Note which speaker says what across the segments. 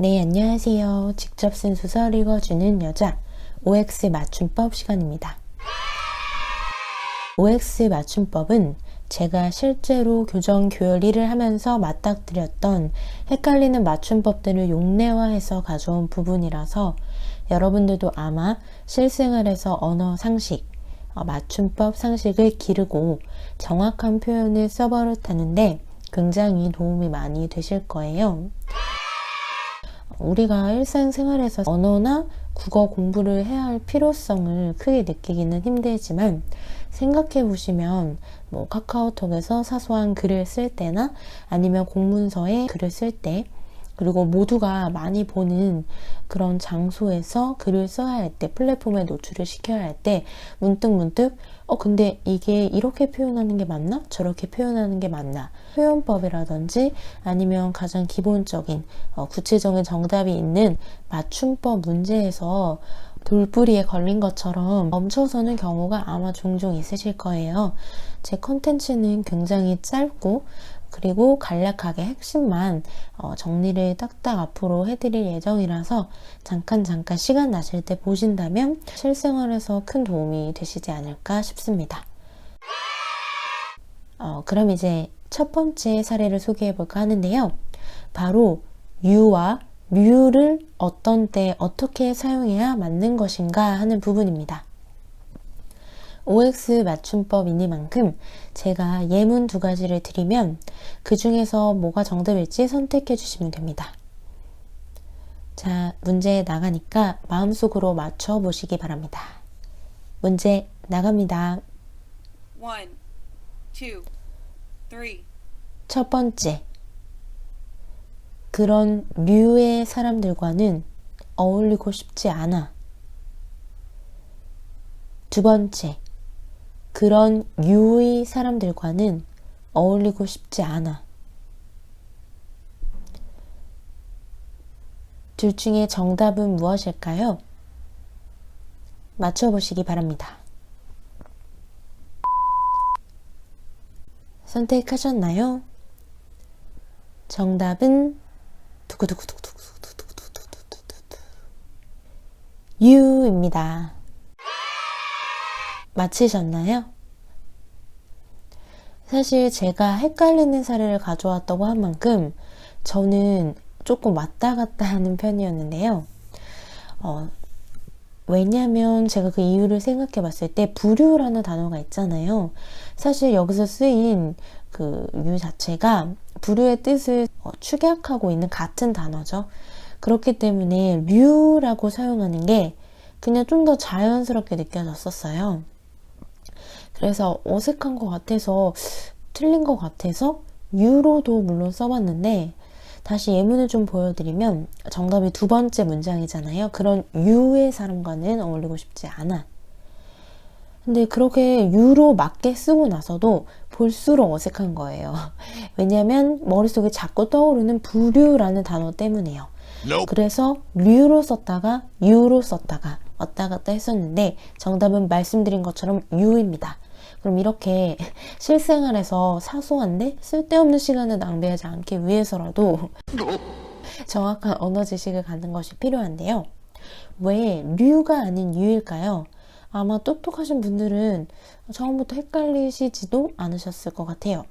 Speaker 1: 네, 안녕하세요. 직접 쓴 소설 읽어주는 여자 OX 맞춤법 시간입니다. OX 맞춤법은 제가 실제로 교정 교열 일을 하면서 맞닥뜨렸던 헷갈리는 맞춤법들을 용례화해서 가져온 부분이라서 여러분들도 아마 실생활에서 언어 상식, 맞춤법 상식을 기르고 정확한 표현을 써버릇하는데 굉장히 도움이 많이 되실 거예요. 우리가 일상생활에서 언어나 국어 공부를 해야 할 필요성을 크게 느끼기는 힘들지만 생각해 보시면 카카오톡에서 사소한 글을 쓸 때나 아니면 공문서에 글을 쓸 때, 그리고 모두가 많이 보는 그런 장소에서 글을 써야 할 때, 플랫폼에 노출을 시켜야 할 때 문득 근데 이게 이렇게 표현하는 게 맞나? 저렇게 표현하는 게 맞나? 표현법이라든지 아니면 가장 기본적인 구체적인 정답이 있는 맞춤법 문제에서 돌부리에 걸린 것처럼 멈춰서는 경우가 아마 종종 있으실 거예요. 제 컨텐츠는 굉장히 짧고 그리고 간략하게 핵심만 정리를 딱딱 앞으로 해드릴 예정이라서 잠깐 시간 나실 때 보신다면 실생활에서 큰 도움이 되시지 않을까 싶습니다. 그럼 이제 첫 번째 사례를 소개해 볼까 하는데요. 바로 유와 뮤를 어떤 때 어떻게 사용해야 맞는 것인가 하는 부분입니다. OX 맞춤법이니만큼 제가 예문 두 가지를 드리면 그 중에서 뭐가 정답일지 선택해 주시면 됩니다. 자, 문제 나가니까 마음속으로 맞춰 보시기 바랍니다. 문제 나갑니다.
Speaker 2: 1, 2, 3.
Speaker 1: 첫 번째, 그런 류의 사람들과는 어울리고 싶지 않아. 두 번째, 그런 류의 사람들과는 어울리고 싶지 않아. 둘 중에 정답은 무엇일까요? 맞춰보시기 바랍니다. 선택하셨나요? 정답은 유입니다. 맞히셨나요? 사실 제가 헷갈리는 사례를 가져왔다고 한 만큼 저는 조금 왔다 갔다 하는 편이었는데요. 왜냐면 제가 그 이유를 생각해 봤을 때 부류라는 단어가 있잖아요. 사실 여기서 쓰인 그 유 자체가 부류의 뜻을 축약하고 있는 같은 단어죠. 그렇기 때문에 류라고 사용하는 게 그냥 좀 더 자연스럽게 느껴졌었어요. 그래서 어색한 것 같아서, 틀린 것 같아서 유로도 물론 써봤는데, 다시 예문을 좀 보여드리면 정답이 두 번째 문장이잖아요. 그런 유의 사람과는 어울리고 싶지 않아. 근데 그렇게 유로 맞게 쓰고 나서도 볼수록 어색한 거예요. 왜냐면 머릿속에 자꾸 떠오르는 부류라는 단어 때문에요. 그래서 류로 썼다가 유로 썼다가 왔다 갔다 했었는데 정답은 말씀드린 것처럼 유입니다. 그럼 이렇게 실생활에서 사소한데 쓸데없는 시간을 낭비하지 않기 위해서라도 정확한 언어 지식을 갖는 것이 필요한데요. 왜 류가 아닌 유일까요? 아마 똑똑하신 분들은 처음부터 헷갈리시지도 않으셨을 것 같아요.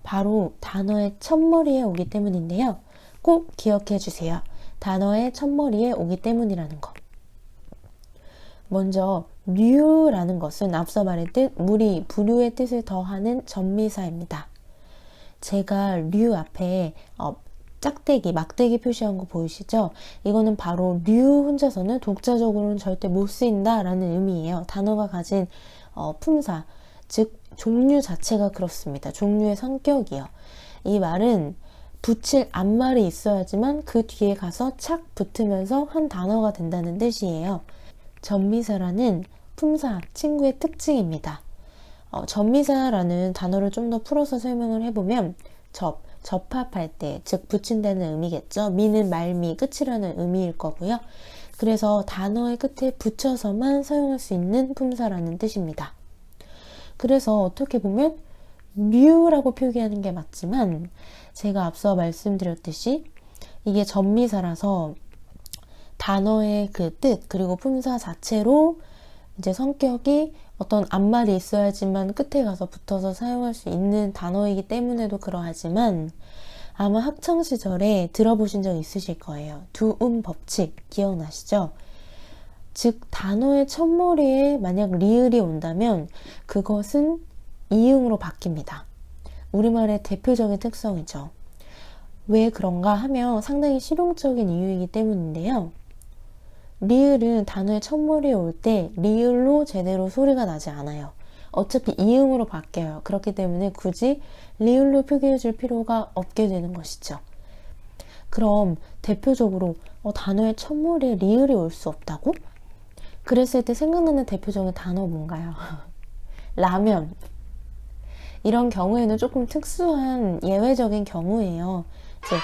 Speaker 1: 바로 단어의 첫머리에 오기 때문인데요. 꼭 기억해 주세요. 단어의 첫머리에 오기 때문이라는 것. 먼저 류라는 것은 앞서 말했듯 무리, 부류의 뜻을 더하는 전미사입니다. 제가 류 앞에 짝대기, 막대기 표시한 거 보이시죠? 이거는 바로 류 혼자서는 독자적으로는 절대 못 쓰인다 라는 의미예요. 단어가 가진 품사, 즉 종류 자체가 그렇습니다. 종류의 성격이요. 이 말은 붙일 앞말이 있어야지만 그 뒤에 가서 착 붙으면서 한 단어가 된다는 뜻이에요. 전미사라는 품사, 친구의 특징입니다. 전미사라는 단어를 좀 더 풀어서 설명을 해보면 접합할 때, 즉 붙인다는 의미겠죠. 미는 말미, 끝이라는 의미일 거고요. 그래서 단어의 끝에 붙여서만 사용할 수 있는 품사라는 뜻입니다. 그래서 어떻게 보면 류라고 표기하는 게 맞지만 제가 앞서 말씀드렸듯이 이게 전미사라서 단어의 그 뜻, 그리고 품사 자체로 이제 성격이 어떤 앞말이 있어야지만 끝에 가서 붙어서 사용할 수 있는 단어이기 때문에도 그러하지만 아마 학창시절에 들어보신 적 있으실 거예요. 두음 법칙 기억나시죠? 즉 단어의 첫머리에 만약 리을이 온다면 그것은 이응으로 바뀝니다. 우리말의 대표적인 특성이죠. 왜 그런가 하면 상당히 실용적인 이유이기 때문인데요. 리을은 단어의 첫머리에 올 때 리을로 제대로 소리가 나지 않아요. 어차피 이응으로 바뀌어요. 그렇기 때문에 굳이 리을로 표기해 줄 필요가 없게 되는 것이죠. 그럼 대표적으로 단어의 첫머리에 리을이 올 수 없다고? 그랬을 때 생각나는 대표적인 단어 뭔가요? 라면. 이런 경우에는 조금 특수한 예외적인 경우예요. 이제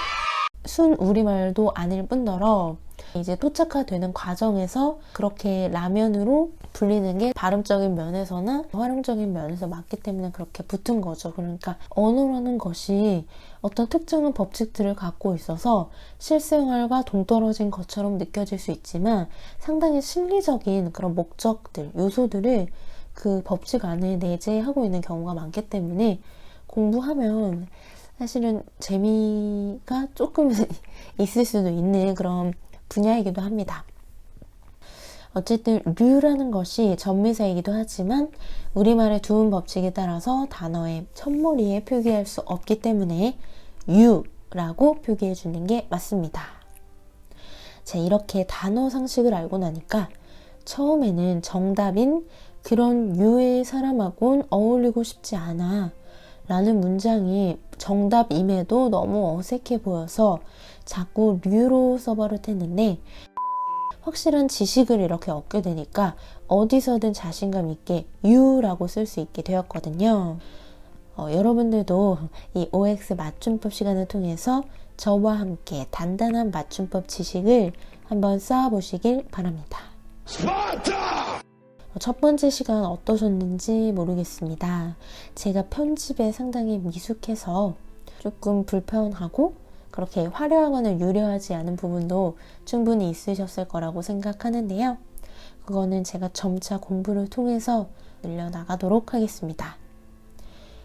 Speaker 1: 순 우리말도 아닐 뿐더러 이제 토착화되는 과정에서 그렇게 라면으로 불리는 게 발음적인 면에서나 활용적인 면에서 맞기 때문에 그렇게 붙은 거죠. 그러니까 언어라는 것이 어떤 특정한 법칙들을 갖고 있어서 실생활과 동떨어진 것처럼 느껴질 수 있지만 상당히 실리적인 그런 목적들, 요소들을 그 법칙 안에 내재하고 있는 경우가 많기 때문에 공부하면 사실은 재미가 조금 있을 수도 있는 그런 분야이기도 합니다. 어쨌든 류라는 것이 전미사이기도 하지만 우리말의 두음 법칙에 따라서 단어의 첫머리에 표기할 수 없기 때문에 유라고 표기해 주는 게 맞습니다. 자, 이렇게 단어 상식을 알고 나니까 처음에는 정답인 그런 유의 사람하고는 어울리고 싶지 않아 라는 문장이 정답임에도 너무 어색해 보여서 자꾸 류로 써버릇했는데 확실한 지식을 이렇게 얻게 되니까 어디서든 자신감 있게 유라고 쓸 수 있게 되었거든요. 여러분들도 이 OX 맞춤법 시간을 통해서 저와 함께 단단한 맞춤법 지식을 한번 쌓아보시길 바랍니다. 첫 번째 시간 어떠셨는지 모르겠습니다. 제가 편집에 상당히 미숙해서 조금 불편하고 그렇게 화려하거나 유려하지 않은 부분도 충분히 있으셨을 거라고 생각하는데요. 그거는 제가 점차 공부를 통해서 늘려나가도록 하겠습니다.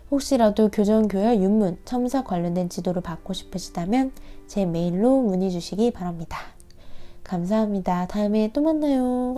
Speaker 1: 혹시라도 교정, 교열, 윤문, 첨사 관련된 지도를 받고 싶으시다면 제 메일로 문의 주시기 바랍니다. 감사합니다. 다음에 또 만나요.